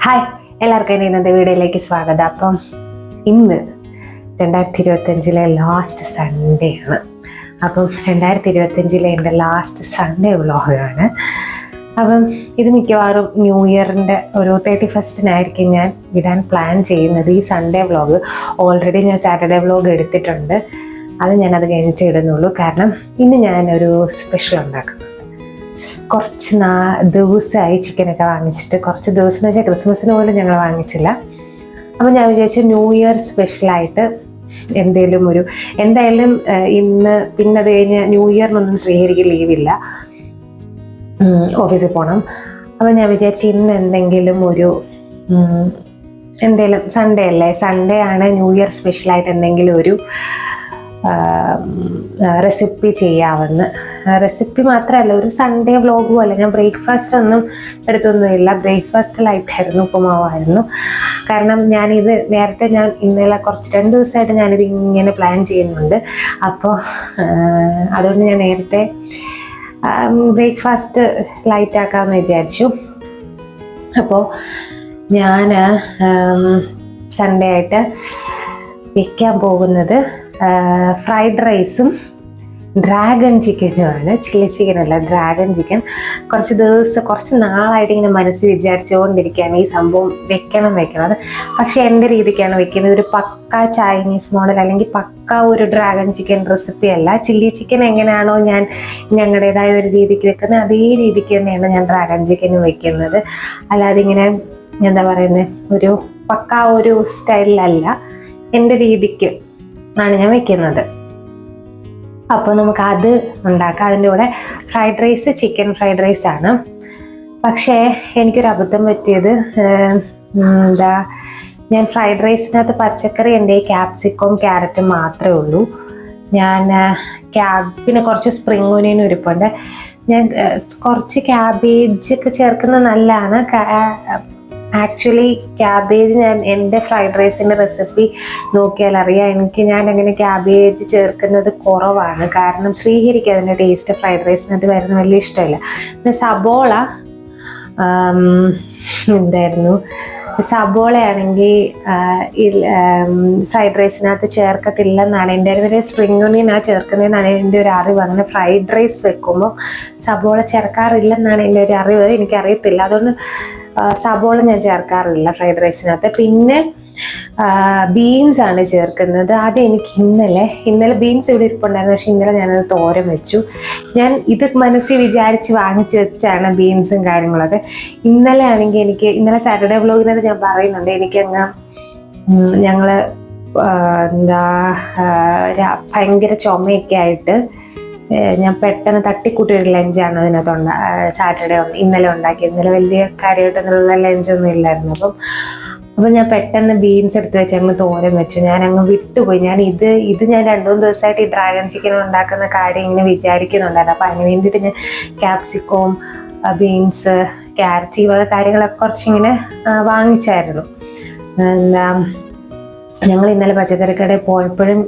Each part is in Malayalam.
ഹായ്, എല്ലാവർക്കും ഇന്നത്തെ വീഡിയോയിലേക്ക് സ്വാഗതം. അപ്പം ഇന്ന് 2025 ലാസ്റ്റ് സൺഡേ ആണ്. അപ്പം 2025 എൻ്റെ ലാസ്റ്റ് സൺഡേ വ്ളോഗാണ്. അപ്പം ഇത് മിക്കവാറും ന്യൂ ഇയറിൻ്റെ ഒരു 31st ഞാൻ ഇടാൻ പ്ലാൻ ചെയ്യുന്നത്. ഈ സൺഡേ വ്ളോഗ് ഓൾറെഡി ഞാൻ സാറ്റർഡേ വ്ളോഗ് എടുത്തിട്ടുണ്ട്. ഞാനത് കഴിഞ്ഞിട്ട് ഇടുന്നുള്ളൂ. കാരണം ഇന്ന് ഞാനൊരു സ്പെഷ്യൽ ഉണ്ടാക്കുന്നു. കുറച്ച് ദിവസമായി ചിക്കനൊക്കെ വാങ്ങിച്ചിട്ട്. കുറച്ച് ദിവസം എന്ന് വെച്ചാൽ ക്രിസ്മസിന് പോലും ഞങ്ങൾ വാങ്ങിച്ചില്ല. അപ്പം ഞാൻ വിചാരിച്ചു ന്യൂ ഇയർ സ്പെഷ്യലായിട്ട് എന്തായാലും ഇന്ന് പിന്നെ അത് കഴിഞ്ഞ് ന്യൂ ഇയറിനൊന്നും ശ്രീഹരിക്ക് ലീവില്ല, ഓഫീസിൽ പോകണം. അപ്പം ഞാൻ വിചാരിച്ചു ഇന്ന് എന്തെങ്കിലും സൺഡേ അല്ലേ, സൺഡേ ആണ്, ന്യൂ ഇയർ സ്പെഷ്യലായിട്ട് എന്തെങ്കിലും ഒരു റെസിപ്പി ചെയ്യാമെന്ന്. റെസിപ്പി മാത്രമല്ല, ഒരു സൺഡേ വ്ളോഗും അല്ല. ഞാൻ ബ്രേക്ക്ഫാസ്റ്റ് ഒന്നും എടുത്തൊന്നുമില്ല. ബ്രേക്ക്ഫാസ്റ്റിലായിട്ടായിരുന്നു, ഉപ്പുമാവായിരുന്നു. കാരണം നേരത്തെ ഇന്നലെ 2 ദിവസമായിട്ട് ഞാനിത് ഇങ്ങനെ പ്ലാൻ ചെയ്യുന്നുണ്ട്. അപ്പോൾ അതുകൊണ്ട് ഞാൻ നേരത്തെ ബ്രേക്ക്ഫാസ്റ്റ് ലൈറ്റ് ആക്കാമെന്ന് വിചാരിച്ചു. അപ്പോൾ ഞാൻ സൺഡേ ആയിട്ട് വെക്കാൻ പോകുന്നത് ഫ്രൈഡ് റൈസും ഡ്രാഗൺ ചിക്കനുമാണ്. ചില്ലി ചിക്കനല്ല, ഡ്രാഗൺ ചിക്കൻ. കുറച്ച് നാളായിട്ട് ഇങ്ങനെ മനസ്സിൽ വിചാരിച്ചുകൊണ്ടിരിക്കുകയാണ് ഈ സംഭവം വെക്കണം. അത് പക്ഷെ എൻ്റെ രീതിക്കാണ് വെക്കുന്നത്. ഒരു പക്ക ചൈനീസ് മോഡൽ അല്ലെങ്കിൽ പക്ക ഒരു ഡ്രാഗൺ ചിക്കൻ റെസിപ്പി അല്ല. ചില്ലി ചിക്കൻ എങ്ങനെയാണോ ഞാൻ ഞങ്ങളുടേതായ ഒരു രീതിക്ക് വെക്കുന്നത്, അതേ രീതിക്ക് തന്നെയാണ് ഞാൻ ഡ്രാഗൺ ചിക്കനും വെക്കുന്നത്. അല്ലാതെ ഇങ്ങനെ ഒരു പക്ക ഒരു സ്റ്റൈലിലല്ല, എൻ്റെ രീതിക്ക് ആണ് ഞാൻ വെക്കുന്നത്. അപ്പോൾ നമുക്ക് അത് ഉണ്ടാക്കാം. അതിൻ്റെ കൂടെ fried rice, chicken fried rice ആണ്. പക്ഷേ എനിക്കൊരു അബദ്ധം പറ്റിയത്, ഞാൻ ഫ്രൈഡ് റൈസിനകത്ത് പച്ചക്കറി എൻ്റെ ക്യാപ്സിക്കവും ക്യാരറ്റും മാത്രമേ ഉള്ളൂ. പിന്നെ കുറച്ച് സ്പ്രിംഗ് ഒനിയൻ ഇരിപ്പുണ്ട്. ഞാൻ കുറച്ച് ക്യാബേജൊക്കെ ചേർക്കുന്നത് നല്ലതാണ്. ആക്ച്വലി ക്യാബേജ് ഞാൻ എൻ്റെ ഫ്രൈഡ് റൈസിൻ്റെ റെസിപ്പി നോക്കിയാൽ അറിയാം, ഞാൻ അങ്ങനെ ക്യാബേജ് ചേർക്കുന്നത് കുറവാണ്. കാരണം ശ്രീഹരിക്ക് അതിൻ്റെ ടേസ്റ്റ് ഫ്രൈഡ് റൈസിനകത്ത് വരുന്ന വലിയ ഇഷ്ടമില്ല. പിന്നെ സബോളയാണെങ്കിൽ ഫ്രൈഡ് റൈസിനകത്ത് ചേർക്കത്തില്ലെന്നാണ് എൻ്റെ ഒരു സ്പ്രിംഗ് ഒനിയനാണ് ചേർക്കുന്നതെന്നാണ് എൻ്റെ ഒരു അറിവ്. അങ്ങനെ ഫ്രൈഡ് റൈസ് വെക്കുമ്പോൾ സബോള ചേർക്കാറില്ലെന്നാണ് എൻ്റെ ഒരു അറിവ്. എനിക്കറിയത്തില്ല, അതുകൊണ്ട് സബോള ഞാൻ ചേർക്കാറില്ല ഫ്രൈഡ് റൈസിനകത്ത്. പിന്നെ ബീൻസ് ആണ് ചേർക്കുന്നത്. അത് എനിക്ക് ഇന്നലെ ബീൻസ് ഇവിടെ ഇരിപ്പുണ്ടായിരുന്നു, പക്ഷെ ഇന്നലെ ഞാനത് തോരൻ വെച്ചു. ഞാൻ ഇത് മനസ്സിൽ വിചാരിച്ച് വാങ്ങിച്ചു വെച്ചാണ് ബീൻസും കാര്യങ്ങളൊക്കെ. ഇന്നലെ സാറ്റർഡേ വ്ളോഗിനകത്ത് ഞാൻ പറയുന്നുണ്ട്, ഞങ്ങള് ഭയങ്കര ചുമയൊക്കെ ആയിട്ട് ഞാൻ പെട്ടെന്ന് തട്ടിക്കൂട്ടിയൊരു ലഞ്ചാണ് അതിനകത്ത് ഇന്നലെ ഉണ്ടാക്കിയത്. ഇന്നലെ വലിയ കാര്യമായിട്ടൊന്നുള്ള ലഞ്ചൊന്നും ഇല്ലായിരുന്നു. അപ്പം ഞാൻ പെട്ടെന്ന് ബീൻസ് എടുത്ത് വെച്ച് അങ്ങ് തോരൻ വെച്ചു. ഞാൻ അങ്ങ് വിട്ടുപോയി. ഞാൻ 2-3 ദിവസമായിട്ട് ഈ ഡ്രാഗൺ ചിക്കൻ ഉണ്ടാക്കുന്ന കാര്യം ഇങ്ങനെ വിചാരിക്കുന്നുണ്ടായിരുന്നു. അപ്പം അതിന് വേണ്ടിയിട്ട് ഞാൻ ക്യാപ്സിക്കവും ബീൻസ്, ക്യാരറ്റ് ഈ വക കാര്യങ്ങളൊക്കെ കുറച്ചിങ്ങനെ വാങ്ങിച്ചായിരുന്നു. ഞങ്ങൾ ഇന്നലെ പച്ചക്കറിക്കടയിൽ പോയപ്പോഴും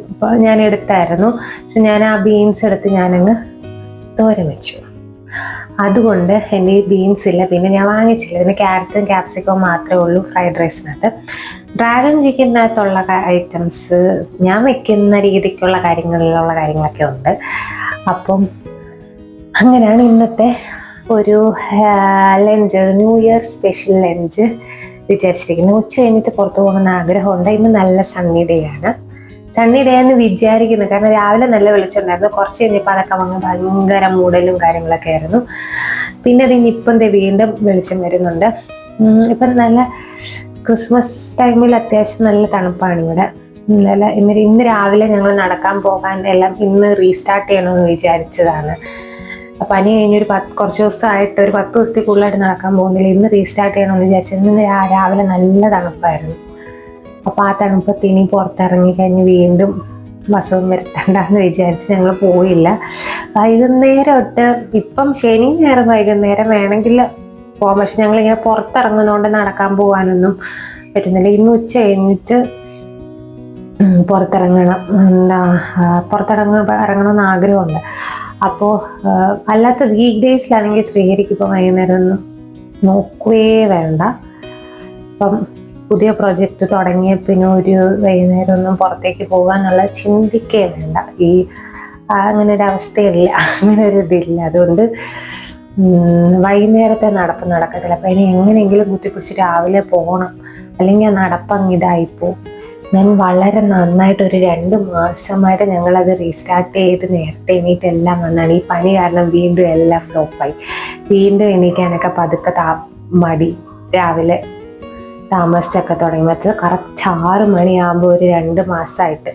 ഞാൻ എടുത്തായിരുന്നു. പക്ഷെ ഞാൻ ആ ബീൻസ് എടുത്ത് ഞാനങ്ങ് തോരൻ വെച്ചു. അതുകൊണ്ട് എൻ്റെ ഈ ബീൻസ് ഇല്ല, പിന്നെ ഞാൻ വാങ്ങിച്ചില്ല. പിന്നെ ക്യാരറ്റും ക്യാപ്സിക്കവും മാത്രമേ ഉള്ളൂ ഫ്രൈഡ് റൈസിനകത്ത്. ഡ്രാഗൺ ചിക്കനകത്തുള്ള ഐറ്റംസ് ഞാൻ വെക്കുന്ന രീതിക്കുള്ള കാര്യങ്ങളൊക്കെ ഉണ്ട്. അപ്പം അങ്ങനെയാണ് ഇന്നത്തെ ഒരു lunch, new year special lunch വിചാരിച്ചിരിക്കുന്നത്. ഉച്ച കഴിഞ്ഞിട്ട് പുറത്തു പോകണമെന്ന് ആഗ്രഹമുണ്ട്. ഇന്ന് നല്ല സണ്ണി ഡേ ആണ്. സണ്ണി ഡേ എന്ന് വിചാരിക്കുന്നത് കാരണം രാവിലെ നല്ല വെളിച്ചമുണ്ടായിരുന്നു. കുറച്ച് കഴിഞ്ഞപ്പോൾ അതൊക്കെ വന്ന് ഭയങ്കര മൂടലും കാര്യങ്ങളൊക്കെ ആയിരുന്നു. പിന്നെ ഇപ്പം വീണ്ടും വെളിച്ചം വരുന്നുണ്ട്. ഇപ്പം നല്ല ക്രിസ്മസ് ടൈമിൽ അത്യാവശ്യം നല്ല തണുപ്പാണ് ഇവിടെ. ഇന്ന് രാവിലെ ഞങ്ങൾ നടക്കാൻ പോകാൻ എല്ലാം ഇന്ന് റീസ്റ്റാർട്ട് ചെയ്യണമെന്ന് വിചാരിച്ചതാണ്. പനി കഴിഞ്ഞൊരു കുറച്ച് ദിവസമായിട്ട് ഒരു 10 ദിവസത്തിൽ കൂടുതലായിട്ട് നടക്കാൻ പോകുന്നില്ല. ഇന്ന് റീസ്റ്റാർട്ട് ചെയ്യണമെന്ന് വിചാരിച്ചത്. ഇന്ന് രാവിലെ നല്ല തണുപ്പായിരുന്നു. അപ്പോൾ ആ തണുപ്പത്ത് ഇനി പുറത്തിറങ്ങിക്കഴിഞ്ഞ് വീണ്ടും അസുഖം വരുത്തണ്ടെന്ന് വിചാരിച്ച് ഞങ്ങൾ പോയില്ല. വൈകുന്നേരം ഇപ്പം ശനി ഞായറും വൈകുന്നേരം വേണമെങ്കിൽ പോകാം, പക്ഷെ ഞങ്ങളിങ്ങനെ പുറത്തിറങ്ങുന്നതുകൊണ്ട് നടക്കാൻ പോകാനൊന്നും പറ്റുന്നില്ല. ഇന്ന് ഉച്ച കഴിഞ്ഞിട്ട് ഇറങ്ങണമെന്ന് ആഗ്രഹമുണ്ട്. അപ്പോൾ അല്ലാത്ത വീക്ക് ഡേയ്സിലാണെങ്കിൽ ശ്രീഹരിക്ക് ഇപ്പോൾ വൈകുന്നേരം ഒന്നും നോക്കുകയേ വേണ്ട. അപ്പം പുതിയ പ്രൊജക്റ്റ് തുടങ്ങിയ പിന്നെ ഒരു വൈകുന്നേരം ഒന്നും പുറത്തേക്ക് പോകാനുള്ള ചിന്തിക്കേ വേണ്ട. അങ്ങനെ ഒരു അവസ്ഥയില്ല, അങ്ങനെ ഒരു ഇതില്ല. അതുകൊണ്ട് വൈകുന്നേരത്തെ നടപ്പ് നടക്കത്തില്ല. അപ്പം ഇനി എങ്ങനെയെങ്കിലും കുത്തിപ്പിടിച്ച് രാവിലെ പോകണം, അല്ലെങ്കിൽ ആ നടപ്പങ്ങ് ഇതായിപ്പോവും. ഞാൻ വളരെ നന്നായിട്ട് ഒരു 2 മാസമായിട്ട് ഞങ്ങളത് റീസ്റ്റാർട്ട് ചെയ്ത് നേരത്തെ എണീറ്റ് എല്ലാം വന്നാണ്. ഈ പനി കാരണം വീണ്ടും എല്ലാം ഫ്ലോപ്പായി. വീണ്ടും എണീക്കാനൊക്കെ പതുക്കെ മടി, രാവിലെ താമസിച്ചൊക്കെ തുടങ്ങി. വെച്ചാൽ കറക്റ്റ് 6 മണിയാകുമ്പോൾ ഒരു 2 മാസമായിട്ട്,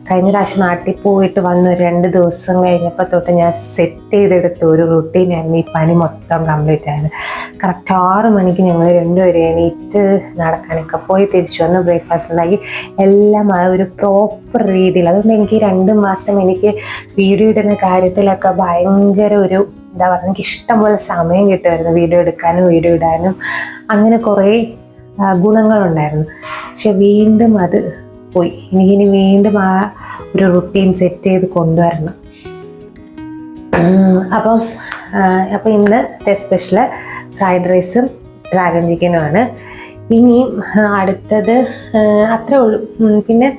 കഴിഞ്ഞ പ്രാവശ്യം നാട്ടിൽ പോയിട്ട് വന്ന് ഒരു 2 ദിവസം കഴിഞ്ഞപ്പോൾ തൊട്ട് ഞാൻ സെറ്റ് ചെയ്തെടുത്ത ഒരു റുട്ടീനായിരുന്നു. ഈ പനി മൊത്തം കംപ്ലീറ്റ് ആയത്. കറക്റ്റ് 6 മണിക്ക് ഞങ്ങൾ രണ്ടുപേരും എണീറ്റ് നടക്കാനൊക്കെ പോയി, തിരിച്ചു വന്ന് ബ്രേക്ക്ഫാസ്റ്റ് ഉണ്ടാക്കി, എല്ലാം ആ ഒരു പ്രോപ്പർ രീതിയിൽ. അതുകൊണ്ട് എനിക്ക് 2 മാസം എനിക്ക് വീഡിയോ ഇടുന്ന കാര്യത്തിലൊക്കെ ഭയങ്കര ഒരു എന്താ പറയുക, എനിക്ക് ഇഷ്ടംപോലെ സമയം കിട്ടുമായിരുന്നു വീഡിയോ എടുക്കാനും വീഡിയോ ഇടാനും. അങ്ങനെ കുറേ ഗുണങ്ങളുണ്ടായിരുന്നു. പക്ഷെ വീണ്ടും അത് പോയി. എനിക്കിനി വീണ്ടും ആ ഒരു റുട്ടീൻ സെറ്റ് ചെയ്ത് കൊണ്ടുവരണം. അപ്പം ഇന്നത്തെ സ്പെഷ്യൽ ഫ്രൈഡ് റൈസും ഡ്രാഗൺ ചിക്കനുമാണ്. ഇനിയും അടുത്തത് അത്രേ ഉള്ളൂ. പിന്നെ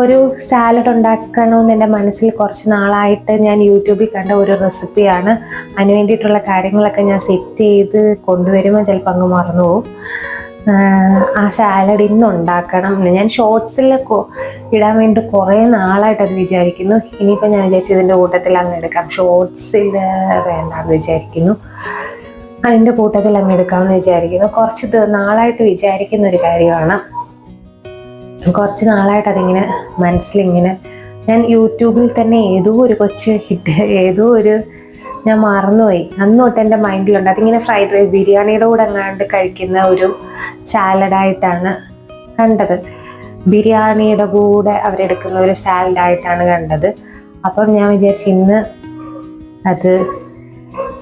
ഒരു സാലഡ് ഉണ്ടാക്കണമെന്ന് എൻ്റെ മനസ്സിൽ കുറച്ച് നാളായിട്ട് ഞാൻ യൂട്യൂബിൽ കണ്ട ഒരു റെസിപ്പിയാണ്. അതിന് വേണ്ടിയിട്ടുള്ള കാര്യങ്ങളൊക്കെ ഞാൻ സെറ്റ് ചെയ്ത് കൊണ്ടുവരുമ്പോൾ ചിലപ്പോൾ അങ്ങ് മറന്നു പോകും. ആ സാലഡ് ഇന്ന് ഉണ്ടാക്കണം. ഞാൻ ഷോർട്സിൽ ഇടാൻ വേണ്ടി കുറേ നാളായിട്ട് അത് വിചാരിക്കുന്നു. ഇനിയിപ്പോൾ ഞാൻ വിചാരിച്ചു ഇതിൻ്റെ കൂട്ടത്തിൽ അങ്ങ് എടുക്കാം, ഷോർട്സിൽ വേണ്ടാന്ന് വിചാരിക്കുന്നു. അതിൻ്റെ കൂട്ടത്തിൽ അങ്ങ് എടുക്കാമെന്ന് വിചാരിക്കുന്നു. കുറച്ച് നാളായിട്ട് വിചാരിക്കുന്ന ഒരു കാര്യമാണ്. കുറച്ച് നാളായിട്ട് അതിങ്ങനെ മനസ്സിലിങ്ങനെ, ഞാൻ യൂട്യൂബിൽ തന്നെ ഏതോ ഒരു കൊച്ച് ഞാൻ മറന്നുപോയി, അന്ന് തൊട്ട് എൻ്റെ മൈൻഡിലുണ്ട്. അതിങ്ങനെ ഫ്രൈഡ് റൈസ് ബിരിയാണിയുടെ കൂടെ എങ്ങാണ്ട് കഴിക്കുന്ന ഒരു സാലഡായിട്ടാണ് കണ്ടത്. ബിരിയാണിയുടെ കൂടെ അവരെടുക്കുന്ന ഒരു സാലഡായിട്ടാണ് കണ്ടത്. അപ്പം ഞാൻ വിചാരിച്ചു ഇന്ന് അത്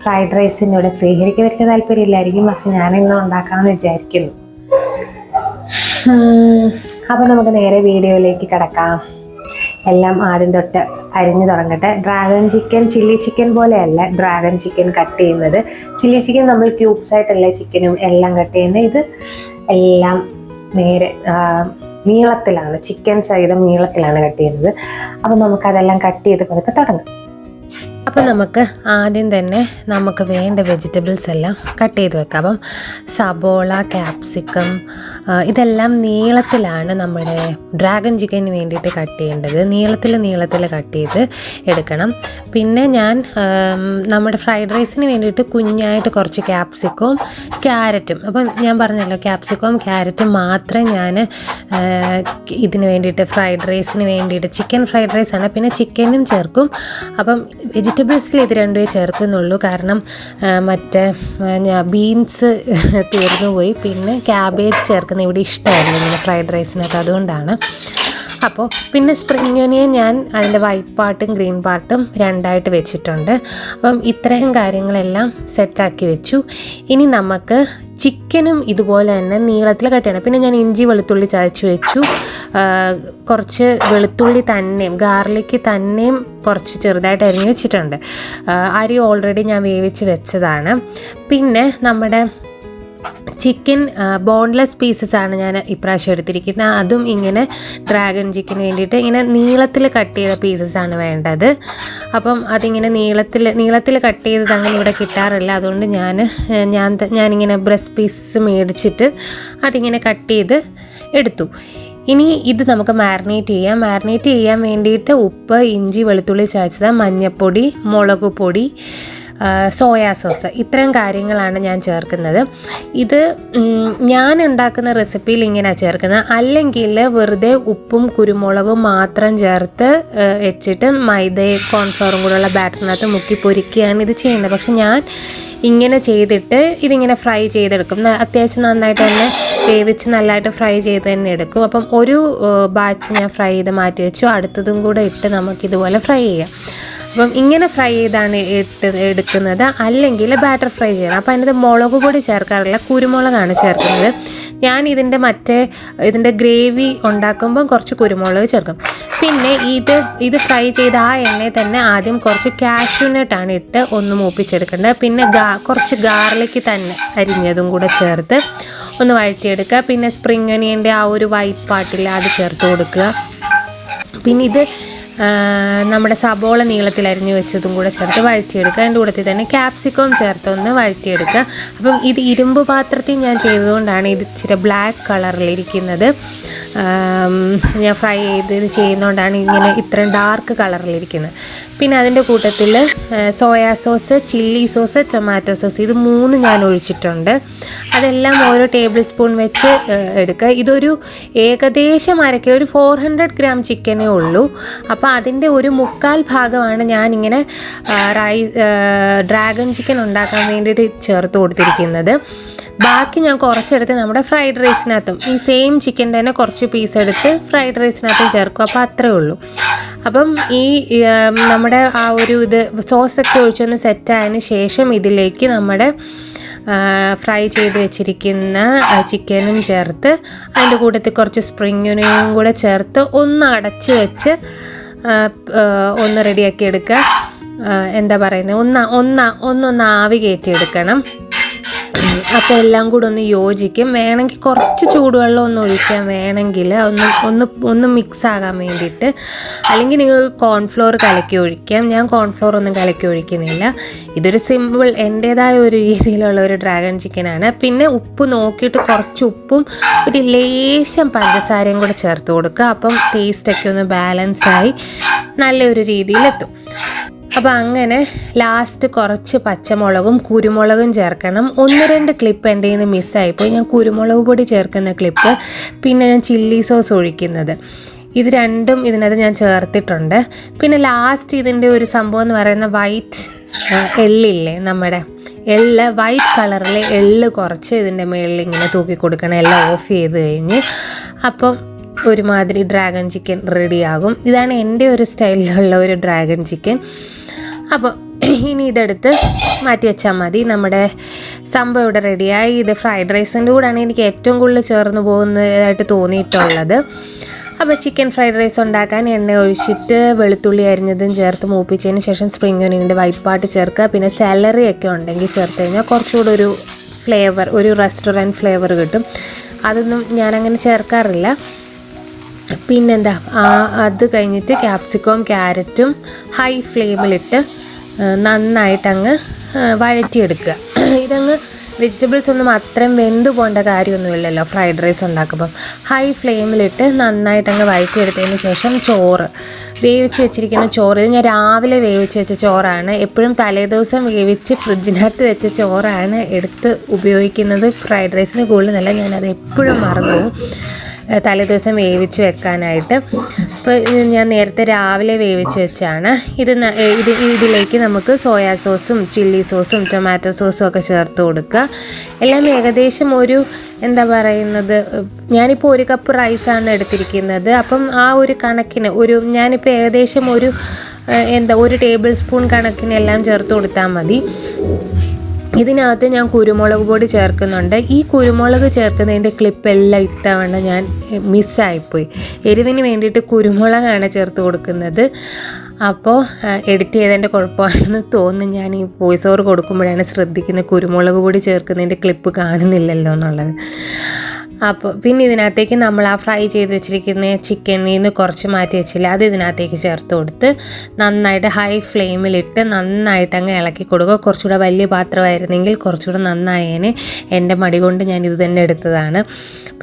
ഫ്രൈഡ് റൈസിൻ്റെ കൂടെ, ശ്രീഹരിക്ക് വലിയ താല്പര്യമില്ലായിരിക്കും, പക്ഷെ ഞാനിന്ന് ഉണ്ടാക്കാമെന്ന് വിചാരിക്കുന്നു. അപ്പം നമുക്ക് നേരെ വീഡിയോയിലേക്ക് കിടക്കാം. എല്ലാം ആദ്യം തൊട്ട് അരിഞ്ഞു തുടങ്ങട്ടെ. ഡ്രാഗൺ ചിക്കൻ ചില്ലി ചിക്കൻ പോലെയല്ല ഡ്രാഗൺ ചിക്കൻ കട്ട് ചെയ്യുന്നത്. ചില്ലി ചിക്കൻ നമ്മൾ ക്യൂബ്സ് ആയിട്ടല്ലേ ചിക്കനും എല്ലാം കട്ട് ചെയ്യുന്നത്. ഇത് എല്ലാം നേരെ നീളത്തിലാണ്, ചിക്കൻ സഹിതം നീളത്തിലാണ് കട്ട് ചെയ്യുന്നത്. അപ്പം നമുക്കതെല്ലാം കട്ട് ചെയ്ത് പതുക്കെ തുടങ്ങാം. അപ്പോൾ നമുക്ക് ആദ്യം തന്നെ നമുക്ക് വേണ്ട വെജിറ്റബിൾസ് എല്ലാം കട്ട് ചെയ്ത് വെക്കാം. അപ്പം സബോള, ക്യാപ്സിക്കം ഇതെല്ലാം നീളത്തിലാണ് നമ്മുടെ ഡ്രാഗൺ ചിക്കന് വേണ്ടിയിട്ട് കട്ട് ചെയ്യേണ്ടത്. നീളത്തിൽ കട്ട് ചെയ്ത് എടുക്കണം. പിന്നെ ഞാൻ നമ്മുടെ ഫ്രൈഡ് റൈസിന് വേണ്ടിയിട്ട് കുഞ്ഞായിട്ട് കുറച്ച് ക്യാപ്സിക്കവും ക്യാരറ്റും, അപ്പം ഞാൻ പറഞ്ഞല്ലോ ക്യാപ്സിക്കവും ക്യാരറ്റും മാത്രമേ ഞാൻ ഇതിന് വേണ്ടിയിട്ട് ഫ്രൈഡ് റൈസിന് വേണ്ടിയിട്ട്, ചിക്കൻ ഫ്രൈഡ് റൈസാണ്, പിന്നെ ചിക്കനും ചേർക്കും. അപ്പം വെജിറ്റബിൾസിൽ ഇത് രണ്ടുമേ ചേർക്കുന്നുള്ളൂ. കാരണം മറ്റേ ബീൻസ് തീർന്നു പോയി. പിന്നെ ക്യാബേജ് ചേർക്കുന്ന ഇവിടെ ഇഷ്ടമായിരുന്നു ഇങ്ങനെ ഫ്രൈഡ് റൈസിനകത്ത്, അതുകൊണ്ടാണ്. അപ്പോൾ പിന്നെ സ്പ്രിംഗ് ഓനിയൻ ഞാൻ അതിൻ്റെ വൈറ്റ് പാർട്ടും ഗ്രീൻ പാർട്ടും രണ്ടായിട്ട് വെച്ചിട്ടുണ്ട്. അപ്പം ഇത്രയും കാര്യങ്ങളെല്ലാം സെറ്റാക്കി വെച്ചു. ഇനി നമുക്ക് ചിക്കനും ഇതുപോലെ തന്നെ നീളത്തിൽ കട്ട് ചെയ്യണം. പിന്നെ ഞാൻ ഇഞ്ചി വെളുത്തുള്ളി ചതച്ച് വെച്ചു. കുറച്ച് വെളുത്തുള്ളി തന്നെയും ഗാർലിക്ക് തന്നെയും കുറച്ച് ചെറുതായിട്ട് അരിഞ്ഞ് വെച്ചിട്ടുണ്ട്. അരി ഓൾറെഡി ഞാൻ വേവിച്ച് വെച്ചതാണ്. പിന്നെ നമ്മുടെ ചിക്കൻ ബോൺലെസ് പീസസാണ് ഞാൻ ഇപ്രാവശ്യം എടുത്തിരിക്കുന്നത്. അതും ഇങ്ങനെ ഡ്രാഗൺ ചിക്കന് വേണ്ടിയിട്ട് ഇങ്ങനെ നീളത്തിൽ കട്ട് ചെയ്ത പീസസാണ് വേണ്ടത്. അപ്പം അതിങ്ങനെ നീളത്തിൽ കട്ട് ചെയ്തത് അങ്ങനെ ഇവിടെ കിട്ടാറില്ല. അതുകൊണ്ട് ഞാനിങ്ങനെ ബ്രസ്റ്റ് പീസസ് മേടിച്ചിട്ട് അതിങ്ങനെ കട്ട് ചെയ്ത് എടുത്തു. ഇനി ഇത് നമുക്ക് മാരിനേറ്റ് ചെയ്യാൻ വേണ്ടിയിട്ട് ഉപ്പ്, ഇഞ്ചി വെളുത്തുള്ളി ചതച്ചത്, മഞ്ഞൾപ്പൊടി, മുളക് പൊടി, സോയാ സോസ്, ഇത്രയും കാര്യങ്ങളാണ് ഞാൻ ചേർക്കുന്നത്. ഇത് ഞാൻ ഉണ്ടാക്കുന്ന റെസിപ്പിയിൽ ഇങ്ങനെയാണ് ചേർക്കുന്നത്. അല്ലെങ്കിൽ വെറുതെ ഉപ്പും കുരുമുളകും മാത്രം ചേർത്ത് വെച്ചിട്ട് മൈദയും കോൺഫ്ലവറും കൂടെയുള്ള ബാറ്ററിനകത്ത് മുക്കി പൊരിക്കുകയാണ് ഇത് ചെയ്യുന്നത്. പക്ഷെ ഞാൻ ഇങ്ങനെ ചെയ്തിട്ട് ഇതിങ്ങനെ ഫ്രൈ ചെയ്തെടുക്കും. അത്യാവശ്യം നന്നായിട്ട് തന്നെ വേവിച്ച് നല്ലതായിട്ട് ഫ്രൈ ചെയ്ത് തന്നെ എടുക്കും. അപ്പം ഒരു ബാച്ച് ഞാൻ ഫ്രൈ ചെയ്ത് മാറ്റി വെച്ചു. അടുത്തതും കൂടെ ഇട്ട് നമുക്കിതുപോലെ ഫ്രൈ ചെയ്യാം. അപ്പം ഇങ്ങനെ ഫ്രൈ ചെയ്താണ് എടുക്കുന്നത്. അല്ലെങ്കിൽ ബാറ്റർ ഫ്രൈ ചെയ്യണം. അപ്പോൾ അതിനകത്ത് മുളക് പൊടി ചേർക്കാറില്ല, കുരുമുളകാണ് ചേർക്കുന്നത്. ഞാൻ ഇതിൻ്റെ ഗ്രേവി ഉണ്ടാക്കുമ്പം കുറച്ച് കുരുമുളക് ചേർക്കും. പിന്നെ പിന്നെ ഇത് ഫ്രൈ ചെയ്ത ആ എണ്ണയിൽ തന്നെ ആദ്യം കുറച്ച് കാഷ്യൂനട്ടാണ് ഇട്ട് ഒന്ന് മൂപ്പിച്ചെടുക്കേണ്ടത്. പിന്നെ കുറച്ച് ഗാർലിക്ക് തന്നെ അരിഞ്ഞതും കൂടെ ചേർത്ത് ഒന്ന് വഴറ്റിയെടുക്കുക. പിന്നെ സ്പ്രിംഗ് ഒനിയൻ്റെ ആ ഒരു വൈറ്റ് പാർട്ടിൽ അത് ചേർത്ത് കൊടുക്കുക. പിന്നെ ഇത് നമ്മുടെ സബോള നീളത്തിൽ അരിഞ്ഞു വെച്ചതും കൂടെ ചേർത്ത് വഴറ്റിയെടുക്കുക. അതിൻ്റെ കൂട്ടത്തിൽ തന്നെ ക്യാപ്സിക്കം ചേർത്തൊന്ന് വഴറ്റിയെടുക്കുക. അപ്പം ഇത് ഇരുമ്പ് പാത്രത്തിൽ ഞാൻ ചെയ്തതുകൊണ്ടാണ് ഇത് ഇച്ചിരി ബ്ലാക്ക് കളറിലിരിക്കുന്നത്. ഞാൻ ഫ്രൈ ചെയ്ത് ചെയ്യുന്നതുകൊണ്ടാണ് ഇങ്ങനെ ഇത്രയും ഡാർക്ക് കളറിലിരിക്കുന്നത്. പിന്നെ അതിൻ്റെ കൂട്ടത്തിൽ soya sauce, chilli sauce, tomato sauce ഇത് 3 ഞാൻ ഒഴിച്ചിട്ടുണ്ട്. അതെല്ലാം ഓരോ ടേബിൾ സ്പൂൺ വെച്ച് എടുക്കുക. ഇതൊരു ഏകദേശം അരക്കിലോ, ഒരു 400 ഗ്രാം ചിക്കനേ ഉള്ളൂ. അപ്പോൾ അതിൻ്റെ ഒരു 1/4 ഭാഗമാണ് ഞാനിങ്ങനെ ഡ്രാഗൺ ചിക്കൻ ഉണ്ടാക്കാൻ വേണ്ടിയിട്ട് ചേർത്ത് കൊടുത്തിരിക്കുന്നത്. ബാക്കി ഞാൻ കുറച്ചെടുത്ത് നമ്മുടെ ഫ്രൈഡ് റൈസിനകത്തും ഈ സെയിം ചിക്കൻ്റെ തന്നെ കുറച്ച് പീസ് എടുത്ത് ഫ്രൈഡ് റൈസിനകത്തും ചേർക്കും. അപ്പോൾ അത്രേ ഉള്ളൂ. അപ്പം ഈ നമ്മുടെ ആ ഒരു സോസൊക്കെ ഒഴിച്ചൊന്ന് സെറ്റായതിന് ശേഷം ഇതിലേക്ക് നമ്മുടെ ഫ്രൈ ചെയ്ത് വെച്ചിരിക്കുന്ന ചിക്കനും ചേർത്ത് അതിൻ്റെ കൂട്ടത്തിൽ കുറച്ച് സ്പ്രിംഗ് ഒനിയനും കൂടെ ചേർത്ത് ഒന്ന് അടച്ച് വെച്ച് ഒന്ന് റെഡിയാക്കി എടുക്കുക. എന്താ പറയുന്നത്, ഒന്നൊന്ന് ആവി കയറ്റിയെടുക്കണം. അപ്പോൾ എല്ലാം കൂടെ ഒന്ന് യോജിക്കും. വേണമെങ്കിൽ കുറച്ച് ചൂടുവെള്ളം ഒന്ന് ഒഴിക്കാം, വേണമെങ്കിൽ ഒന്ന് മിക്സ് ആകാൻ വേണ്ടിയിട്ട്. അല്ലെങ്കിൽ നിങ്ങൾക്ക് കോൺഫ്ലോർ കലക്കി ഒഴിക്കാം. ഞാൻ കോൺഫ്ലോർ ഒന്നും കലക്കി ഒഴിക്കുന്നില്ല. ഇതൊരു സിമ്പിൾ എൻ്റേതായ ഒരു രീതിയിലുള്ള ഒരു ഡ്രാഗൺ ചിക്കനാണ്. പിന്നെ ഉപ്പ് നോക്കിയിട്ട് കുറച്ച് ഉപ്പും ഒരു ലേശം പഞ്ചസാരയും കൂടെ ചേർത്ത് കൊടുക്കുക. അപ്പം ടേസ്റ്റൊക്കെ ഒന്ന് ബാലൻസായി നല്ലൊരു രീതിയിലെത്തും. അപ്പോൾ അങ്ങനെ ലാസ്റ്റ് കുറച്ച് പച്ചമുളകും കുരുമുളകും ചേർക്കണം. 1-2 ക്ലിപ്പ് എൻ്റെ കയ്യിൽ നിന്ന് മിസ്സായിപ്പോയി. ഞാൻ കുരുമുളക് പൊടി ചേർക്കുന്ന ക്ലിപ്പ്, പിന്നെ ഞാൻ ചില്ലി സോസ് ഒഴിക്കുന്നത്, ഇത് രണ്ടും ഇതിനകത്ത് ഞാൻ ചേർത്തിട്ടുണ്ട്. പിന്നെ ലാസ്റ്റ് ഇതിൻ്റെ ഒരു സംഭവം എന്ന് പറയുന്ന വൈറ്റ് എള്ളില്ലേ, നമ്മുടെ വൈറ്റ് കളറിലെ എള്ള് കുറച്ച് ഇതിൻ്റെ മുകളിൽ ഇങ്ങനെ തൂക്കി കൊടുക്കണം, എല്ലാം ഓഫ് ചെയ്ത് കഴിഞ്ഞ്. അപ്പം ഒരുമാതിരി ഡ്രാഗൺ ചിക്കൻ റെഡിയാകും. ഇതാണ് എൻ്റെ ഒരു സ്റ്റൈലിലുള്ള ഒരു ഡ്രാഗൺ ചിക്കൻ. അപ്പോൾ ഇനി ഇതെടുത്ത് മാറ്റി വെച്ചാൽ മതി. നമ്മുടെ സംഭവം ഇവിടെ റെഡിയായി. ഇത് ഫ്രൈഡ് റൈസിൻ്റെ കൂടെയാണ് എനിക്ക് ഏറ്റവും കൂടുതൽ ചേർന്ന് പോകുന്നതായിട്ട് തോന്നിയിട്ടുള്ളത്. അപ്പോൾ ചിക്കൻ ഫ്രൈഡ് റൈസ് ഉണ്ടാക്കാൻ എണ്ണ ഒഴിച്ചിട്ട് വെളുത്തുള്ളി അരിഞ്ഞതും ചേർത്ത് മൂപ്പിച്ചതിന് ശേഷം സ്പ്രിംഗ് ഒനിയൻ്റെ വൈറ്റ് പാർട്ട് ചേർക്കുക. പിന്നെ സാലറി ഒക്കെ ഉണ്ടെങ്കിൽ ചേർത്ത് കഴിഞ്ഞാൽ കുറച്ചുകൂടെ ഒരു ഫ്ലേവർ, ഒരു റെസ്റ്റോറൻറ്റ് ഫ്ലേവർ കിട്ടും. അതൊന്നും ഞാനങ്ങനെ ചേർക്കാറില്ല. പിന്നെന്താ, അത് കഴിഞ്ഞിട്ട് ക്യാപ്സിക്കവും ക്യാരറ്റും ഹൈ ഫ്ലെയിമിലിട്ട് നന്നായിട്ടങ്ങ് വഴറ്റിയെടുക്കുക. ഇതങ്ങ് വെജിറ്റബിൾസ് ഒന്നും അത്രയും വെന്ത് പോകേണ്ട കാര്യമൊന്നുമില്ലല്ലോ ഫ്രൈഡ് റൈസ് ഉണ്ടാക്കുമ്പം. ഹൈ ഫ്ലെയിമിലിട്ട് നന്നായിട്ടങ്ങ് വഴറ്റിയെടുത്തതിന് ശേഷം വേവിച്ച് വെച്ചിരിക്കുന്ന ചോറ്, ഇത് ഞാൻ രാവിലെ വേവിച്ച് വെച്ച ചോറാണ്. എപ്പോഴും തലേദിവസം വേവിച്ച് ഫ്രിഡ്ജിനകത്ത് വെച്ച ചോറാണ് എടുത്ത് ഉപയോഗിക്കുന്നത് ഫ്രൈഡ് റൈസിന് കൂടുതലല്ല. ഞാനത് എപ്പോഴും മറന്നു തലേദിവസം വേവിച്ച് വെക്കാനായിട്ട്. അപ്പോൾ ഞാൻ നേരത്തെ രാവിലെ വേവിച്ച് വെച്ചാണ്. ഇതിലേക്ക് നമുക്ക് സോയാ സോസും ചില്ലി സോസും ടൊമാറ്റോ സോസും ഒക്കെ ചേർത്ത് കൊടുക്കുക. എല്ലാം ഏകദേശം ഒരു എന്താ പറയുന്നത്, ഞാനിപ്പോൾ 1 കപ്പ് റൈസാണ് എടുത്തിരിക്കുന്നത്. അപ്പം ആ ഒരു കണക്കിന് ഞാനിപ്പോൾ ഏകദേശം ഒരു 1 ടേബിൾ സ്പൂൺ കണക്കിന് എല്ലാം ചേർത്ത് കൊടുത്താൽ മതി. ഇതിനകത്ത് ഞാൻ കുരുമുളക് പൊടി ചേർക്കുന്നുണ്ട്. ഈ കുരുമുളക് ചേർക്കുന്നതിൻ്റെ ക്ലിപ്പെല്ലാം ഇത്തവണ ഞാൻ മിസ്സായിപ്പോയി. എരിവിന് വേണ്ടിയിട്ട് കുരുമുളകാണ് ചേർത്ത് കൊടുക്കുന്നത്. അപ്പോൾ എഡിറ്റ് ചെയ്തതിൻ്റെ കുഴപ്പമാണെന്ന് തോന്നുന്നു. ഞാൻ ഈ വോയിസ് ഓവർ കൊടുക്കുമ്പോഴാണ് ശ്രദ്ധിക്കുന്നത് കുരുമുളക് പൊടി ചേർക്കുന്നതിൻ്റെ ക്ലിപ്പ് കാണുന്നില്ലല്ലോ എന്നുള്ളത്. അപ്പോൾ പിന്നെ ഇതിനകത്തേക്ക് നമ്മൾ ആ ഫ്രൈ ചെയ്ത് വെച്ചിരിക്കുന്ന ചിക്കനിൽ നിന്ന് കുറച്ച് മാറ്റി വെച്ചില്ല, അത് ഇതിനകത്തേക്ക് ചേർത്ത് കൊടുത്ത് നന്നായിട്ട് ഹൈ ഫ്ലെയിമിലിട്ട് നന്നായിട്ട് അങ്ങ് ഇളക്കി കൊടുക്കുക. കുറച്ചുകൂടെ വലിയ പാത്രമായിരുന്നെങ്കിൽ കുറച്ചുകൂടെ നന്നായേനെ. എൻ്റെ മടി കൊണ്ട് ഞാൻ ഇത് തന്നെ എടുത്തതാണ്.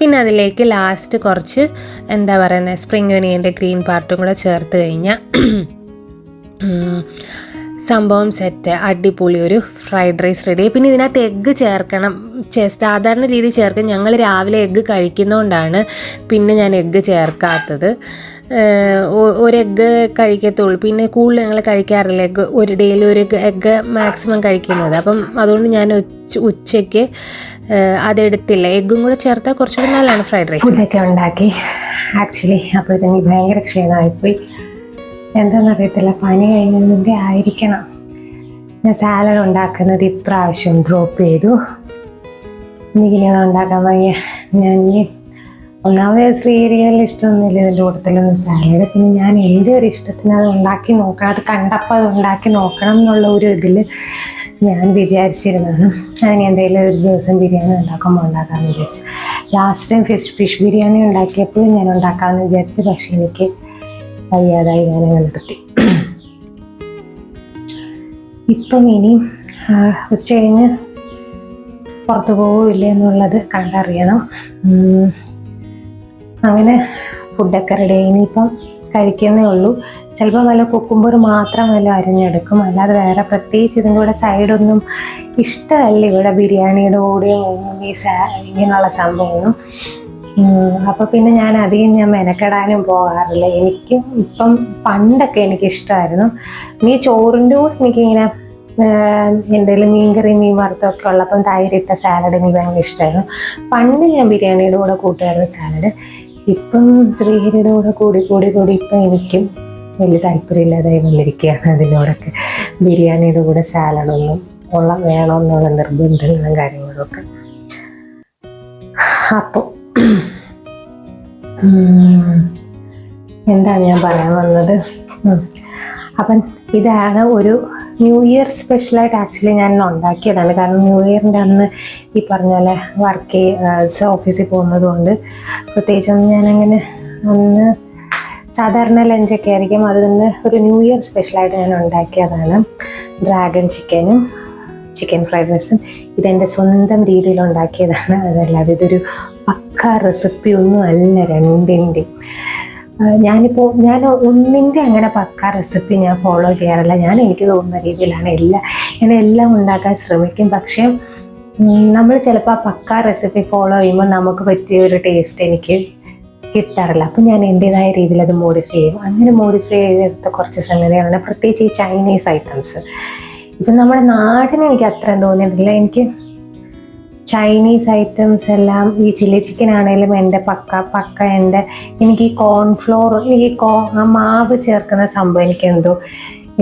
പിന്നെ അതിലേക്ക് ലാസ്റ്റ് കുറച്ച് എന്താ പറയുന്നത് സ്പ്രിംഗ് ഒനിയൻ്റെ ഗ്രീൻ പാർട്ടും കൂടെ ചേർത്ത് കഴിഞ്ഞാൽ സംഭവം സെറ്റ്, അടിപൊളി ഒരു ഫ്രൈഡ് റൈസ് റെഡി. പിന്നെ ഇതിനകത്ത് എഗ്ഗ് ചേർക്കണം, സാധാരണ രീതി ചേർക്കും. ഞങ്ങൾ രാവിലെ എഗ്ഗ് കഴിക്കുന്നതുകൊണ്ടാണ് പിന്നെ ഞാൻ എഗ്ഗ് ചേർക്കാത്തത്. ഒരു എഗ്ഗ് കഴിക്കത്തുള്ളൂ, പിന്നെ കൂടുതൽ ഞങ്ങൾ കഴിക്കാറില്ല എഗ്ഗ്. ഡെയിലി ഒരു എഗ്ഗ് മാക്സിമം കഴിക്കുന്നത്. അപ്പം അതുകൊണ്ട് ഞാൻ ഉച്ചയ്ക്ക് അതെടുത്തില്ല. എഗ്ഗും കൂടെ ചേർത്താൽ കുറച്ചുകൂടി നല്ലതാണ് ഫ്രൈഡ് റൈസ്. ഫുഡൊക്കെ ഉണ്ടാക്കി ആക്ച്വലി അപ്പോഴത്തേക്ക് ഭയങ്കര ക്ഷീണമായിപ്പോയി. എന്താണെന്നറിയത്തില്ല, പനി കഴിഞ്ഞതിൻ്റെ ആയിരിക്കണം. ഞാൻ സാലഡ് ഉണ്ടാക്കുന്നത് ഇപ്രാവശ്യം ഡ്രോപ്പ് ചെയ്തു. എനിക്കിനി അത് ഉണ്ടാക്കാൻ വയ്യ. ഞാൻ ഒന്നാമത് ശ്രീഹരികളിൽ ഇഷ്ടമൊന്നുമില്ല ഇതിൻ്റെ കൂട്ടത്തിലൊന്നും സാലഡ്. പിന്നെ ഞാൻ എൻ്റെ ഒരു ഇഷ്ടത്തിന് അത് ഉണ്ടാക്കി നോക്കണം, അത് കണ്ടപ്പോൾ അത് ഉണ്ടാക്കി നോക്കണം എന്നുള്ള ഒരു ഇതിൽ ഞാൻ വിചാരിച്ചിരുന്നതാണ്. അങ്ങനെ എന്തെങ്കിലും ഒരു ദിവസം ബിരിയാണി ഉണ്ടാക്കാമെന്ന് വിചാരിച്ചു. ലാസ്റ്റ് ടൈം ഫിഷ് ബിരിയാണി ഉണ്ടാക്കിയപ്പോൾ ഞാൻ ഉണ്ടാക്കാമെന്ന് വിചാരിച്ചു. പക്ഷെ എനിക്ക് വയ്യാതായി, ഞാൻ നിർത്തി. ഇപ്പം ഇനി ഉച്ച കഴിഞ്ഞ് പുറത്തു പോവില്ല എന്നുള്ളത് കണ്ടറിയണം. അങ്ങനെ ഫുഡൊക്കെ റെഡി. ഇനിയിപ്പം കഴിക്കുന്നേ ഉള്ളൂ. ചിലപ്പോൾ വല്ല കുക്കുമ്പർ മാത്രം വല്ല അരിഞ്ഞെടുക്കും, അല്ലാതെ വേറെ പ്രത്യേകിച്ച് ഇതിൻ്റെ കൂടെ സൈഡൊന്നും ഇഷ്ടമല്ല ഇവിടെ ബിരിയാണിയുടെ കൂടെയും ഒന്നും ഇങ്ങനെയുള്ള സംഭവമൊന്നും. അപ്പോൾ പിന്നെ ഞാൻ അധികം മെനക്കെടാനും പോകാറില്ല. എനിക്കും ഇപ്പം പണ്ടൊക്കെ എനിക്കിഷ്ടമായിരുന്നു. ഈ ചോറിൻ്റെ കൂടെ എനിക്കിങ്ങനെ എന്തെങ്കിലും മീൻകറി മീൻ വറുത്തൊക്കെ ഉള്ളപ്പം തൈരിട്ട സാലഡ് എനിക്ക് ഭയങ്കര ഇഷ്ടമായിരുന്നു. പണ്ട് ഞാൻ ബിരിയാണിയുടെ കൂടെ കൂട്ടുമായിരുന്നു സാലഡ്. ഇപ്പം ശ്രീഹരിയുടെ കൂടെ കൂടി ഇപ്പം എനിക്കും വലിയ താല്പര്യമില്ലാതായി വന്നിരിക്കുകയാണ് അതിനോടൊക്കെ. ബിരിയാണിയുടെ കൂടെ സാലഡൊന്നും വേണമെന്നുള്ള നിർബന്ധങ്ങളും കാര്യങ്ങളൊക്കെ. അപ്പോൾ എന്താണ് ഞാൻ പറയാൻ വന്നത്? അപ്പം ഇതാണ് ഒരു ന്യൂ ഇയർ സ്പെഷ്യലായിട്ട് ആക്ച്വലി ഞാൻ ഉണ്ടാക്കിയതാണ്. കാരണം ന്യൂ ഇയറിൻ്റെ അന്ന് ഈ പറഞ്ഞ പോലെ ഓഫീസിൽ പോകുന്നത് കൊണ്ട് പ്രത്യേകിച്ചൊന്നും ഞാനങ്ങനെ അന്ന് സാധാരണ ലഞ്ചൊക്കെ ആയിരിക്കും. അതുകൊണ്ട് ഒരു ന്യൂ ഇയർ സ്പെഷ്യലായിട്ട് ഞാൻ ഉണ്ടാക്കിയതാണ് ഡ്രാഗൺ ചിക്കൻ ഫ്രൈഡ് റൈസും. ഇതെൻ്റെ സ്വന്തം രീതിയിൽ ഉണ്ടാക്കിയതാണ്. അതല്ലാതെ ഇതൊരു പക്ക റെസിപ്പി ഒന്നും അല്ല രണ്ടിൻ്റെയും. ഞാൻ ഒന്നിൻ്റെ അങ്ങനെ പക്ക റെസിപ്പി ഞാൻ ഫോളോ ചെയ്യാറില്ല. എനിക്ക് തോന്നുന്ന രീതിയിലാണ് എല്ലാം ഉണ്ടാക്കാൻ ശ്രമിക്കും. പക്ഷേ നമ്മൾ ചിലപ്പോൾ ആ പക്ക റെസിപ്പി ഫോളോ ചെയ്യുമ്പോൾ നമുക്ക് പറ്റിയ ഒരു ടേസ്റ്റ് എനിക്ക് കിട്ടാറില്ല. അപ്പം ഞാൻ എൻ്റേതായ രീതിയിൽ അത് മോഡിഫൈ ചെയ്യും. അങ്ങനെ മോഡിഫൈ ചെയ്തെടുത്ത കുറച്ച് സംഗതികളാണ് പ്രത്യേകിച്ച് ഈ ചൈനീസ് ഐറ്റംസ്. ഇപ്പം നമ്മുടെ നാടിന് എനിക്ക് അത്രയും തോന്നിയിട്ടില്ല. എനിക്ക് ചൈനീസ് ഐറ്റംസ് എല്ലാം ഈ ചില്ലി ചിക്കൻ ആണെങ്കിലും എൻ്റെ പക്ക എനിക്ക് ഈ കോൺഫ്ലോർ, മാവ് ചേർക്കുന്ന സംഭവം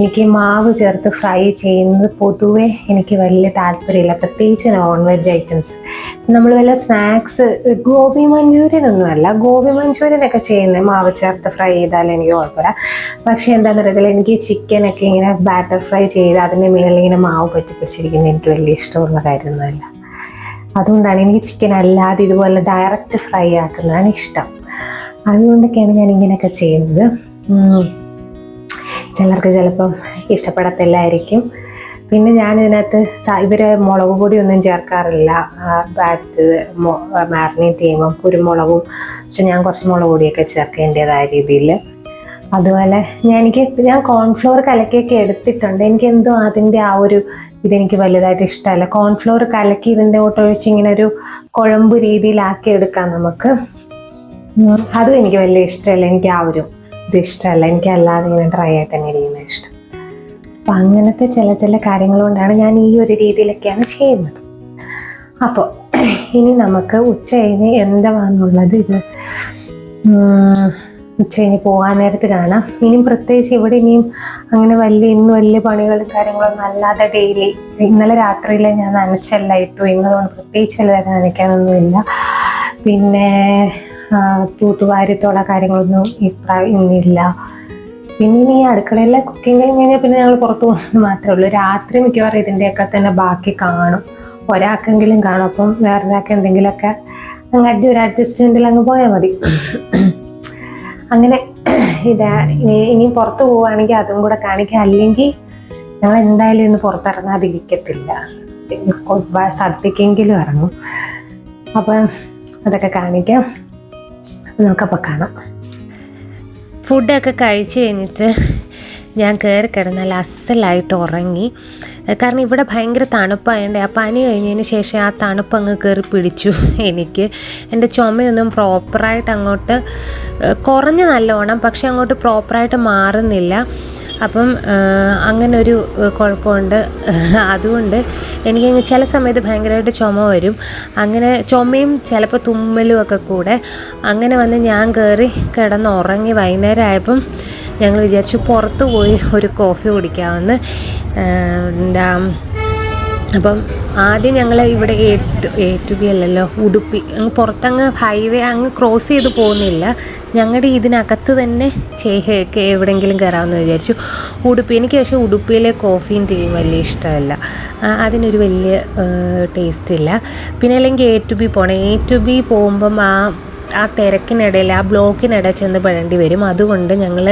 എനിക്ക് മാവ് ചേർത്ത് ഫ്രൈ ചെയ്യുന്നത് പൊതുവെ എനിക്ക് വലിയ താല്പര്യമില്ല, പ്രത്യേകിച്ച് നോൺ വെജ് ഐറ്റംസ്. നമ്മൾ വല്ല സ്നാക്സ് ഗോബി മഞ്ചൂരിയനൊന്നുമല്ല, ഗോബി മഞ്ചൂരിയനൊക്കെ ചെയ്യുന്നത് മാവ് ചേർത്ത് ഫ്രൈ ചെയ്താൽ എനിക്ക് കുഴപ്പമില്ല. പക്ഷേ എന്താണെന്ന് അറിയത്തില്ല, എനിക്ക് ചിക്കനൊക്കെ ഇങ്ങനെ ബാറ്റർ ഫ്രൈ ചെയ്ത് അതിൻ്റെ മുകളിൽ ഇങ്ങനെ മാവ് പറ്റി പിടിച്ചിരിക്കുന്നത് എനിക്ക് വലിയ ഇഷ്ടമുള്ള കാര്യമൊന്നുമല്ല. അതുകൊണ്ടാണ് എനിക്ക് ചിക്കൻ അല്ലാതെ ഇതുപോലെ ഡയറക്റ്റ് ഫ്രൈ ആക്കുന്നതാണ് ഇഷ്ടം. അതുകൊണ്ടൊക്കെയാണ് ഞാൻ ഇങ്ങനെയൊക്കെ ചെയ്യുന്നത്. ചിലർക്ക് ചിലപ്പം ഇഷ്ടപ്പെടത്തില്ലായിരിക്കും. പിന്നെ ഞാനിതിനകത്ത് ഇവർ മുളക് പൊടിയൊന്നും ചേർക്കാറില്ല. മാരിനേറ്റ് ചെയ്യുമ്പം കുരുമുളകും, പക്ഷെ ഞാൻ കുറച്ച് മുളക് പൊടിയൊക്കെ ചേർക്കേണ്ടതായ രീതിയിൽ. അതുപോലെ ഞാൻ കോൺഫ്ലോർ കലക്കിയൊക്കെ എടുത്തിട്ടുണ്ട്. എനിക്കെന്തോ അതിൻ്റെ ആ ഒരു ഇതെനിക്ക് വലുതായിട്ട് ഇഷ്ടമല്ല. കോൺഫ്ലോർ കലക്കി ഇതിൻ്റെ ഒട്ടൊഴിച്ച് ഇങ്ങനെ ഒരു കുഴമ്പ് രീതിയിലാക്കി എടുക്കാം നമുക്ക്. അതും എനിക്ക് വലിയ ഇഷ്ടമല്ല. എനിക്ക് ആ ഒരു ഇത് ഇഷ്ടമല്ല. എനിക്കല്ലാതെ ഇങ്ങനെ ഡ്രൈ ആയിട്ട് തന്നെ ഇരിക്കുന്നത് ഇഷ്ടം. അപ്പം അങ്ങനത്തെ ചില കാര്യങ്ങൾ കൊണ്ടാണ് ഞാൻ ഈ ഒരു രീതിയിലൊക്കെയാണ് ചെയ്യുന്നത്. അപ്പോൾ ഇനി നമുക്ക് ഉച്ച കഴിഞ്ഞ് എന്താണെന്നുള്ളത് ഉച്ച കഴിഞ്ഞ് പോകാൻ നേരത്ത് കാണാം. ഇനിയും പ്രത്യേകിച്ച് ഇവിടെ അങ്ങനെ ഇന്ന് വലിയ പണികളും കാര്യങ്ങളൊന്നും അല്ലാതെ ഡെയിലി ഇന്നലെ രാത്രിയിൽ ഞാൻ നനച്ചെല്ലാം ഇട്ടു. ഇന്നതുകൊണ്ട് പ്രത്യേകിച്ച് എല്ലാവരും നനയ്ക്കാനൊന്നുമില്ല. പിന്നെ തൂട്ടുവാരിത്തോടെ കാര്യങ്ങളൊന്നും ഇന്നില്ല. പിന്നെ ഇനി അടുക്കളയിലെ കുക്കിംഗ് കഴിഞ്ഞാൽ പിന്നെ ഞങ്ങൾ പുറത്ത് പോകുന്നത് മാത്രമേ ഉള്ളൂ. രാത്രി മിക്കവാറും ഇതിൻ്റെയൊക്കെ തന്നെ ബാക്കി കാണും, ഒരാൾക്കെങ്കിലും കാണും. അപ്പം വേറൊരാൾക്ക് എന്തെങ്കിലുമൊക്കെ ഒരു അഡ്ജസ്റ്റ്മെൻറ്റിൽ അങ്ങ് പോയാൽ മതി. അങ്ങനെ ഇനി പുറത്ത് പോവുകയാണെങ്കിൽ അതും കൂടെ കാണിക്കാം. അല്ലെങ്കിൽ ഞങ്ങൾ എന്തായാലും ഇന്ന് പുറത്തിറങ്ങാതിരിക്കത്തില്ല, സദ്യക്കെങ്കിലും ഇറങ്ങും. അപ്പം അതൊക്കെ കാണിക്കാം. നമുക്കപ്പോൾ കാണാം. ഫുഡൊക്കെ കഴിച്ച് കഴിഞ്ഞിട്ട് ഞാൻ കയറി കിടന്നാൽ അസലായിട്ട് ഉറങ്ങി. കാരണം ഇവിടെ ഭയങ്കര തണുപ്പായതുകൊണ്ട് ആ പനി കഴിഞ്ഞതിന് ശേഷം ആ തണുപ്പ് അങ്ങ് കയറി പിടിച്ചു എനിക്ക്. എൻ്റെ ചുമയൊന്നും പ്രോപ്പറായിട്ട് അങ്ങോട്ട് കുറഞ്ഞ് നല്ലോണം, പക്ഷെ അങ്ങോട്ട് പ്രോപ്പറായിട്ട് മാറുന്നില്ല. അപ്പം അങ്ങനൊരു കുഴപ്പമുണ്ട്. അതുകൊണ്ട് എനിക്കങ്ങ് ചില സമയത്ത് ഭയങ്കരമായിട്ട് ചുമ വരും. അങ്ങനെ ചുമയും ചിലപ്പോൾ തുമ്മലും ഒക്കെ കൂടെ അങ്ങനെ വന്ന് ഞാൻ കയറി കിടന്നുറങ്ങി. വൈകുന്നേരം ആയപ്പം ഞങ്ങൾ വിചാരിച്ചു പുറത്ത് പോയി ഒരു കോഫി കുടിക്കാമെന്ന്. അപ്പം ആദ്യം ഞങ്ങൾ ഇവിടെ എ ടു ബി അല്ലല്ലോ, ഉടുപ്പി അങ്ങ് പുറത്തങ്ങ് ഹൈവേ അങ്ങ് ക്രോസ് ചെയ്ത് പോകുന്നില്ല, ഞങ്ങളുടെ ഇതിനകത്ത് തന്നെ എവിടെയെങ്കിലും കയറാമെന്ന് വിചാരിച്ചു. ഉടുപ്പി എനിക്ക് പക്ഷേ ഉടുപ്പിയിലെ കോഫിയും ടീയും വലിയ ഇഷ്ടമല്ല, അതിനൊരു വലിയ ടേസ്റ്റ് ഇല്ല. പിന്നെ അല്ലെങ്കിൽ എ ടു ബി പോകണം. എ ടു ബി പോകുമ്പം ആ തിരക്കിനിടയിൽ ആ ബ്ലോക്കിനിടയിൽ ചെന്ന് പെടേണ്ടി വരും. അതുകൊണ്ട് ഞങ്ങൾ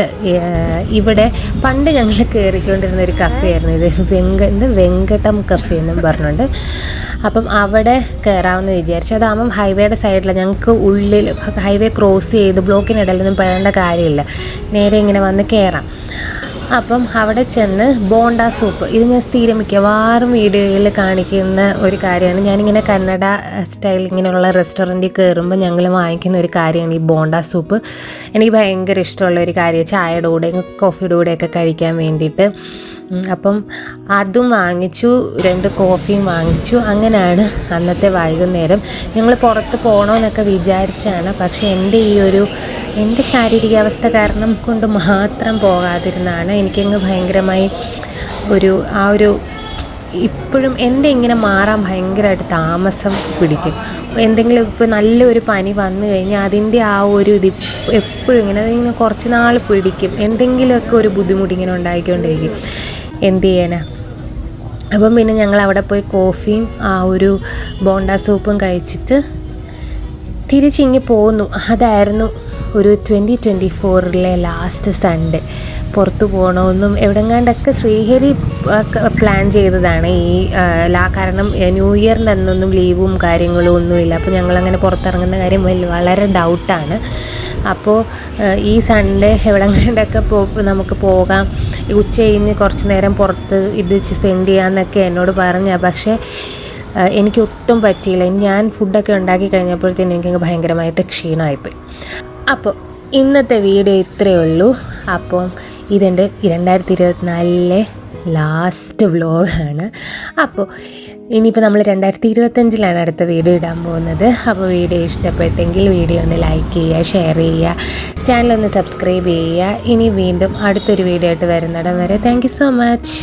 ഇവിടെ പണ്ട് ഞങ്ങൾ കയറിക്കൊണ്ടിരുന്ന ഒരു കഫേ ആയിരുന്നു ഇത്, വെങ്കടം കഫേ എന്നും പറഞ്ഞുകൊണ്ട്. അപ്പം അവിടെ കയറാമെന്ന് വിചാരിച്ചു. അതാകുമ്പം ഹൈവേയുടെ സൈഡിൽ, ഞങ്ങൾക്ക് ഉള്ളിൽ ഹൈവേ ക്രോസ് ചെയ്ത് ബ്ലോക്കിനിടയിലൊന്നും പെടേണ്ട കാര്യമില്ല, നേരെ ഇങ്ങനെ വന്ന് കയറാം. അപ്പം അവിടെ ചെന്ന് ബോണ്ട സൂപ്പ്, ഇത് ഞാൻ സ്ഥിരം മിക്കവാറും വീഡിയോയിൽ കാണിക്കുന്ന ഒരു കാര്യമാണ്. ഞാനിങ്ങനെ കന്നഡ സ്റ്റൈൽ ഇങ്ങനെയുള്ള റെസ്റ്റോറൻറ്റിൽ കയറുമ്പോൾ ഞങ്ങൾ വാങ്ങിക്കുന്ന ഒരു കാര്യമാണ് ഈ ബോണ്ട സൂപ്പ്. എനിക്ക് ഭയങ്കര ഇഷ്ടമുള്ള ഒരു കാര്യം, ചായയുടെ കൂടെ കോഫിയുടെ കൂടെയൊക്കെ കഴിക്കാൻ വേണ്ടിയിട്ട്. അപ്പം അതും വാങ്ങിച്ചു, 2 കോഫിയും വാങ്ങിച്ചു. അങ്ങനെയാണ് അന്നത്തെ വൈകുന്നേരം. ഞങ്ങൾ പുറത്ത് പോകണമെന്നൊക്കെ വിചാരിച്ചാണ്, പക്ഷേ എൻ്റെ ശാരീരികാവസ്ഥ കാരണം കൊണ്ട് മാത്രം പോകാതിരുന്നാണ്. എനിക്കങ്ങ് ഭയങ്കരമായി ഇപ്പോഴും എൻ്റെ ഇങ്ങനെ മാറാൻ ഭയങ്കരമായിട്ട് താമസം പിടിക്കും. എന്തെങ്കിലും ഇപ്പോൾ നല്ലൊരു പനി വന്നു കഴിഞ്ഞാൽ അതിൻ്റെ ഇത് എപ്പോഴും ഇങ്ങനെ കുറച്ച് നാൾ പിടിക്കും, എന്തെങ്കിലുമൊക്കെ ഒരു ബുദ്ധിമുട്ട് ഇങ്ങനെ ഉണ്ടായിക്കൊണ്ടിരിക്കും. എന്ത് ചെയ്യാനാ. അപ്പം പിന്നെ ഞങ്ങൾ അവിടെ പോയി കോഫിയും ബോണ്ട സൂപ്പും കഴിച്ചിട്ട് തിരിച്ചിങ്ങി പോന്നു. അതായിരുന്നു ഒരു 2024 ലാസ്റ്റ് സൺഡേ. പുറത്തു പോകണമെന്നും എവിടെങ്ങാണ്ടൊക്കെ ശ്രീഹരി പ്ലാൻ ചെയ്തതാണ് കാരണം ന്യൂ ഇയറിൻ്റെ അന്നൊന്നും ലീവും കാര്യങ്ങളും ഒന്നുമില്ല. അപ്പോൾ ഞങ്ങളങ്ങനെ പുറത്തിറങ്ങുന്ന കാര്യം വളരെ ഡൗട്ടാണ്. അപ്പോൾ ഈ സൺഡേ എവിടെങ്ങാണ്ടൊക്കെ നമുക്ക് പോകാം, ഉച്ച കഴിഞ്ഞ് കുറച്ച് നേരം പുറത്ത് സ്പെൻഡ് ചെയ്യാമെന്നൊക്കെ എന്നോട് പറഞ്ഞ. പക്ഷേ എനിക്കൊട്ടും പറ്റിയില്ല. ഞാൻ ഫുഡൊക്കെ ഉണ്ടാക്കി കഴിഞ്ഞപ്പോഴത്തേനും എനിക്കങ്ങ് ഭയങ്കരമായിട്ട് ക്ഷീണമായിപ്പോയി. അപ്പോൾ ഇന്നത്തെ വീഡിയോ ഇത്രയേ ഉള്ളൂ. അപ്പം ഇതെൻ്റെ 2024 ലാസ്റ്റ് വ്ലോഗാണ്. അപ്പോൾ ഇനിയിപ്പോൾ നമ്മൾ 2025 അടുത്ത വീഡിയോ ഇടാൻ പോകുന്നത്. അപ്പോൾ വീഡിയോ ഇഷ്ടപ്പെട്ടെങ്കിൽ വീഡിയോ ഒന്ന് ലൈക്ക് ചെയ്യുക, ഷെയർ ചെയ്യുക, ചാനലൊന്ന് സബ്സ്ക്രൈബ് ചെയ്യുക. ഇനി വീണ്ടും അടുത്തൊരു വീഡിയോ ആയിട്ട് വരുന്നിടം വരെ താങ്ക് യു സോ മച്ച്.